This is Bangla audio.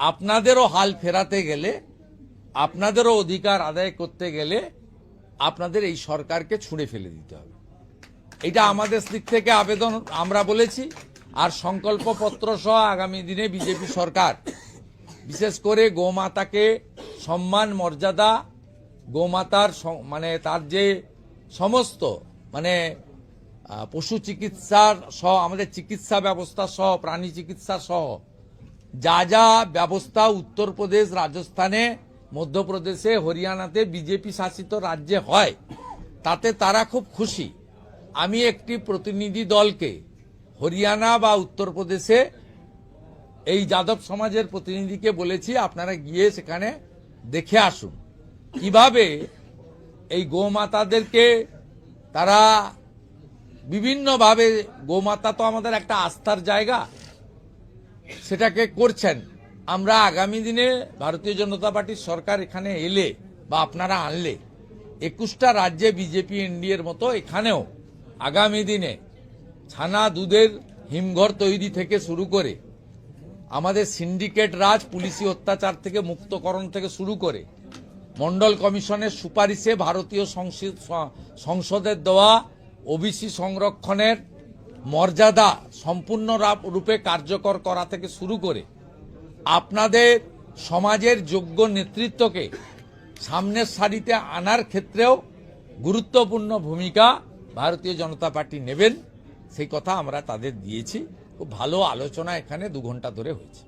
আপনাদেরও হাল ফেরাতে গেলে, আপনাদেরও অধিকার আদায় করতে গেলে আপনাদের এই সরকারকে ছুঁড়ে ফেলে দিতে হবে। এটা আমাদের দিক থেকে আবেদন আমরা বলেছি। আর সংকল্পপত্র সহ আগামী দিনে বিজেপি সরকার বিশেষ করে গোমাতাকে সম্মান মর্যাদা, গোমাতার মানে তার যে সমস্ত মানে পশু চিকিৎসার সহ আমাদের চিকিৎসা ব্যবস্থা সহ প্রাণী চিকিৎসা সহ যা যা ব্যবস্থা উত্তরপ্রদেশ, রাজস্থানে, মধ্যপ্রদেশে, হরিয়ানাতে বিজেপি শাসিত রাজ্যে হয়, তাতে তারা খুব খুশি। আমি একটি প্রতিনিধি দলকে হরিয়ানা বা উত্তরপ্রদেশে এই যাদব সমাজের প্রতিনিধিকে বলেছি আপনারা গিয়ে সেখানে দেখে আসুন কিভাবে এই গোমাতাদেরকে তারা বিভিন্নভাবে, গোমাতা তো আমাদের একটা আস্থার জায়গা, সেটাকে করছেন। আমরা আগামী দিনে ভারতীয় জনতা পার্টির সরকার এখানে এলে বা আপনারা আনলে 21টা রাজ্যে বিজেপি এনডিএর মতো এখানেও আগামী দিনে ছানা দুধের হিমঘর তৈরি থেকে শুরু করে আমাদের সিন্ডিকেট রাজ, পুলিশি অত্যাচার থেকে মুক্তকরণ থেকে শুরু করে মন্ডল কমিশনের সুপারিশে ভারতীয় সংসদের দেওয়া ওবিসি সংরক্ষণের মর্যাদা সম্পূর্ণ রূপে কার্যকর করা থেকে শুরু করে আপনাদের সমাজের যোগ্য নেতৃত্বকে সামনের সারিতে আনার ক্ষেত্রেও গুরুত্বপূর্ণ ভূমিকা ভারতীয় জনতা পার্টি নেবেন, সেই কথা আমরা তাদের দিয়েছি। খুব ভালো আলোচনা এখানে 2 ঘন্টা ধরে হয়েছে।